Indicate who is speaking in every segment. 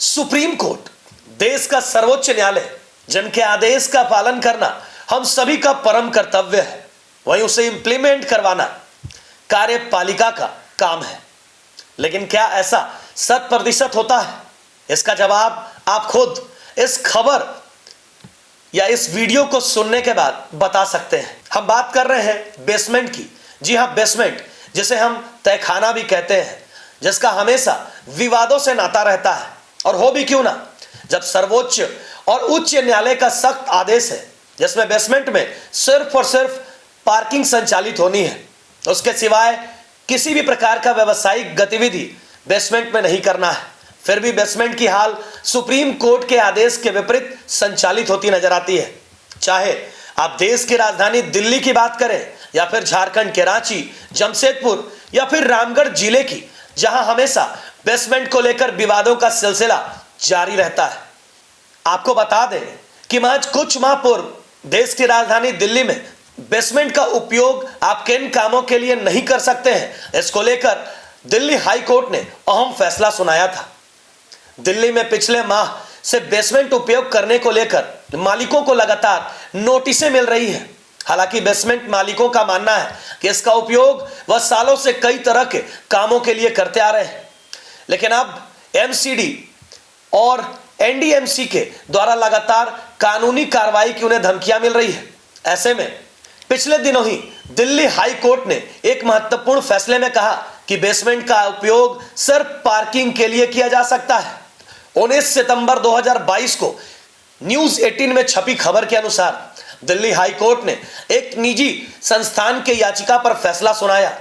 Speaker 1: Supreme court देश का सर्वोच्च न्यायालय, जिनके आदेश का पालन करना हम सभी का परम कर्तव्य है, वहीं उसे इंप्लीमेंट करवाना कार्यपालिका का काम है। लेकिन क्या ऐसा 100% होता है? इसका जवाब आप खुद इस खबर या इस वीडियो को सुनने के बाद बता सकते हैं। हम बात कर रहे हैं बेसमेंट की। जी हां, बेसमेंट, जिसे हम तहखाना भी कहते हैं, जिसका हमेशा विवादों से नाता रहता है। और हो भी क्यों ना, जब सर्वोच्च और उच्च न्यायालय का सख्त आदेश है जिसमें बेसमेंट में सिर्फ और सिर्फ पार्किंग संचालित होनी है, उसके सिवाय किसी भी प्रकार का व्यावसायिक गतिविधि बेसमेंट में नहीं करना है। फिर भी बेसमेंट की हाल सुप्रीम कोर्ट के आदेश के विपरीत संचालित होती नजर आती है। चाहे आप देश की राजधानी दिल्ली की बात करें, या फिर झारखंड के रांची, जमशेदपुर, या फिर रामगढ़ जिले की, जहां हमेशा बेसमेंट को लेकर विवादों का सिलसिला जारी रहता है। आपको बता दें कि महज कुछ माह पूर्व देश की राजधानी दिल्ली में बेसमेंट का उपयोग आप किन कामों के लिए नहीं कर सकते हैं, इसको लेकर दिल्ली हाई कोर्ट ने अहम फैसला सुनाया था। दिल्ली में पिछले माह से बेसमेंट उपयोग करने को लेकर मालिकों को लगातार नोटिसें मिल रही हैं। हालांकि बेसमेंट मालिकों का मानना है कि इसका उपयोग वह सालों से कई तरह के कामों के लिए करते आ रहे हैं, लेकिन अब एमसीडी और एनडीएमसी के द्वारा लगातार कानूनी कार्रवाई की उन्हें धमकियां मिल रही है। ऐसे में पिछले दिनों ही दिल्ली हाई कोर्ट ने एक महत्वपूर्ण फैसले में कहा कि बेसमेंट का उपयोग सिर्फ पार्किंग के लिए किया जा सकता है। 19 सितंबर 2022 को न्यूज 18 में छपी खबर के अनुसार दिल्ली हाई कोर्ट ने एक निजी संस्थान के याचिका पर फैसला सुनाया।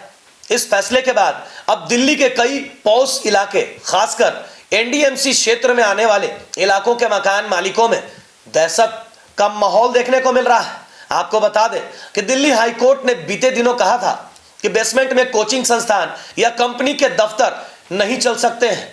Speaker 1: इस फैसले के बाद अब दिल्ली के कई पॉश इलाके, खासकर एनडीएमसी क्षेत्र में आने वाले इलाकों के मकान मालिकों में दहशत का माहौल देखने को मिल रहा है। आपको बता दें कि दिल्ली हाई कोर्ट ने बीते दिनों कहा था कि बेसमेंट में कोचिंग संस्थान या कंपनी के दफ्तर नहीं चल सकते हैं।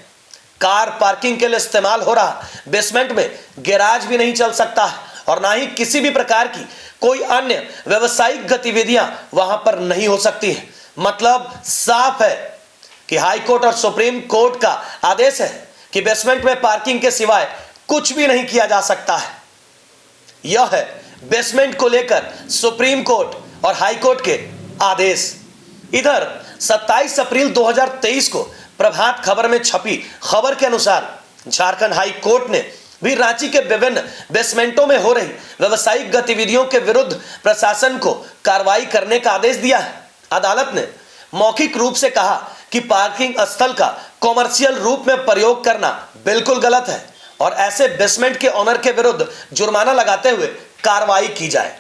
Speaker 1: कार पार्किंग के लिए इस्तेमाल हो रहा बेसमेंट में गैराज भी नहीं चल सकता है, और ना ही किसी भी प्रकार की कोई अन्य व्यवसायिक गतिविधियां वहां पर नहीं हो सकती है। मतलब साफ है कि हाई कोर्ट और सुप्रीम कोर्ट का आदेश है कि बेसमेंट में पार्किंग के सिवाय कुछ भी नहीं किया जा सकता है। यह है बेसमेंट को लेकर सुप्रीम कोर्ट और हाई कोर्ट के आदेश। इधर 27 अप्रैल 2023 को प्रभात खबर में छपी खबर के अनुसार झारखंड हाई कोर्ट ने भी रांची के विभिन्न बेसमेंटों में हो रही व्यवसायिक गतिविधियों के विरुद्ध प्रशासन को कार्रवाई करने का आदेश दिया है। अदालत ने मौखिक रूप से कहा कि पार्किंग स्थल का कॉमर्शियल रूप में प्रयोग करना बिल्कुल गलत है, और ऐसे बेसमेंट के ओनर के विरुद्ध जुर्माना लगाते हुए कार्रवाई की जाए।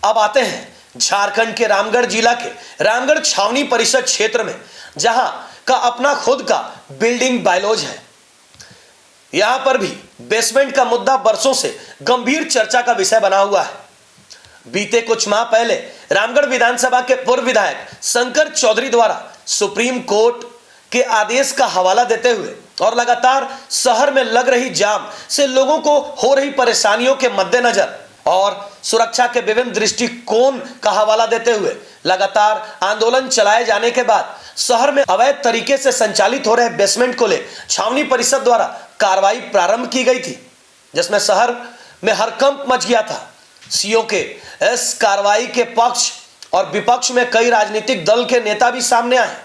Speaker 1: अब आते हैं झारखंड के रामगढ़ जिला के रामगढ़ छावनी परिषद क्षेत्र में, जहां का अपना खुद का बिल्डिंग बायलॉज है। यहां पर भी बेसमेंट का मुद्दा बरसों से गंभीर चर्चा का विषय बना हुआ है। बीते कुछ माह पहले रामगढ़ विधानसभा के पूर्व विधायक शंकर चौधरी द्वारा सुप्रीम कोर्ट के आदेश का हवाला देते हुए और लगातार शहर में लग रही जाम से लोगों को हो रही परेशानियों के मद्देनजर और सुरक्षा के विभिन्न दृष्टिकोण का हवाला देते हुए लगातार आंदोलन चलाए जाने के बाद शहर में अवैध तरीके से संचालित हो रहे बेसमेंट को ले छावनी परिषद द्वारा कार्रवाई प्रारंभ की गई थी, जिसमें शहर में हड़कंप मच गया था। सीओ के इस कार्रवाई के पक्ष और विपक्ष में कई राजनीतिक दल के नेता भी सामने आए।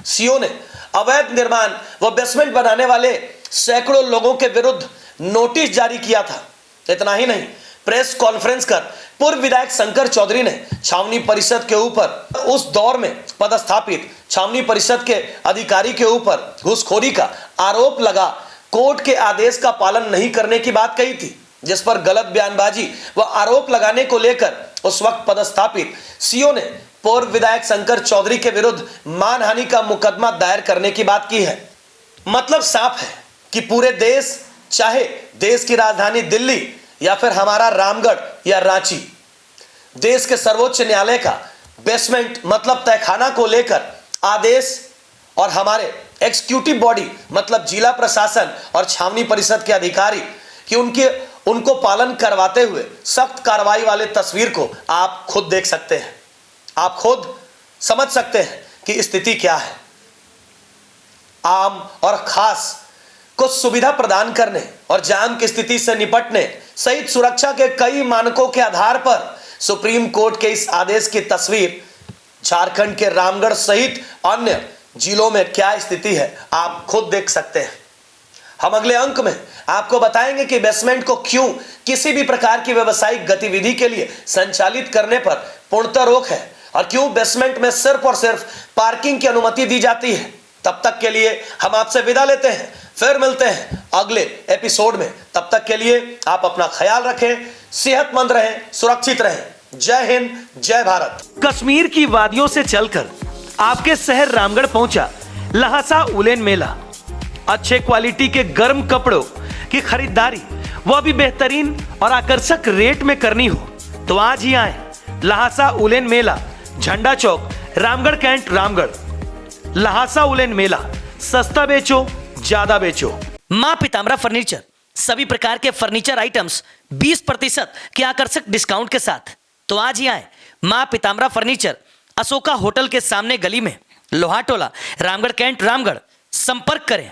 Speaker 1: सीओ ने अवैध निर्माण व बेसमेंट बनाने वाले सैकड़ों लोगों के विरुद्ध नोटिस जारी किया था। इतना ही नहीं, प्रेस कॉन्फ्रेंस कर पूर्व विधायक शंकर चौधरी ने छावनी परिषद के ऊपर उस दौर में पदस्थापित छावनी परिषद के अधिकारी के ऊपर घूसखोरी का आरोप लगा कोर्ट के आदेश का पालन नहीं करने की बात कही थी, जिस पर गलत बयानबाजी व आरोप लगाने को लेकर उस वक्त पदस्थापित सीओ ने पूर्व विधायक शंकर चौधरी के विरुद्ध मानहानि का मुकदमा दायर करने की बात की है। मतलब साफ है कि पूरे देश, चाहे देश की राजधानी दिल्ली या फिर हमारा रामगढ़ या रांची, देश के सर्वोच्च न्यायालय का बेसमेंट मतलब तहखाना को लेकर आदेश और हमारे एग्जीक्यूटिव बॉडी मतलब जिला प्रशासन और छावनी परिषद के अधिकारी कि उनको पालन करवाते हुए सख्त कार्रवाई वाले तस्वीर को आप खुद देख सकते हैं। आप खुद समझ सकते हैं कि स्थिति क्या है। आम और खास को सुविधा प्रदान करने और जाम की स्थिति से निपटने सहित सुरक्षा के कई मानकों के आधार पर सुप्रीम कोर्ट के इस आदेश की तस्वीर झारखंड के रामगढ़ सहित अन्य जिलों में क्या स्थिति है आप खुद देख सकते हैं। हम अगले अंक में आपको बताएंगे कि बेसमेंट को क्यों किसी भी प्रकार की व्यावसायिक गतिविधि के लिए संचालित करने पर पूर्णतः रोक है और क्यों बेसमेंट में सिर्फ और सिर्फ पार्किंग की अनुमति दी जाती है। तब तक के लिए हम आपसे विदा लेते हैं, फिर मिलते हैं अगले एपिसोड में। तब तक के लिए आप अपना ख्याल रखें, सेहतमंद रहें, सुरक्षित रहें। जय हिंद, जय भारत।
Speaker 2: कश्मीर की वादियों से चलकर आपके शहर रामगढ़ पहुंचा लहासा उलेन मेला। अच्छे क्वालिटी के गर्म कपड़ों की खरीदारी वह भी बेहतरीन और आकर्षक रेट में करनी हो तो आज ही आए लहासा उलेन मेला, झंडा चौक, रामगढ़ कैंट, रामगढ़। लहासा उलेन मेला, सस्ता बेचो ज्यादा बेचो।
Speaker 3: मां पीताम्बरा फर्नीचर, सभी प्रकार के फर्नीचर आइटम्स 20% के आकर्षक डिस्काउंट के साथ। तो आज ही आए मां पीताम्बरा फर्नीचर, अशोका होटल के सामने गली में, लोहाटोला, रामगढ़ कैंट, रामगढ़। संपर्क करें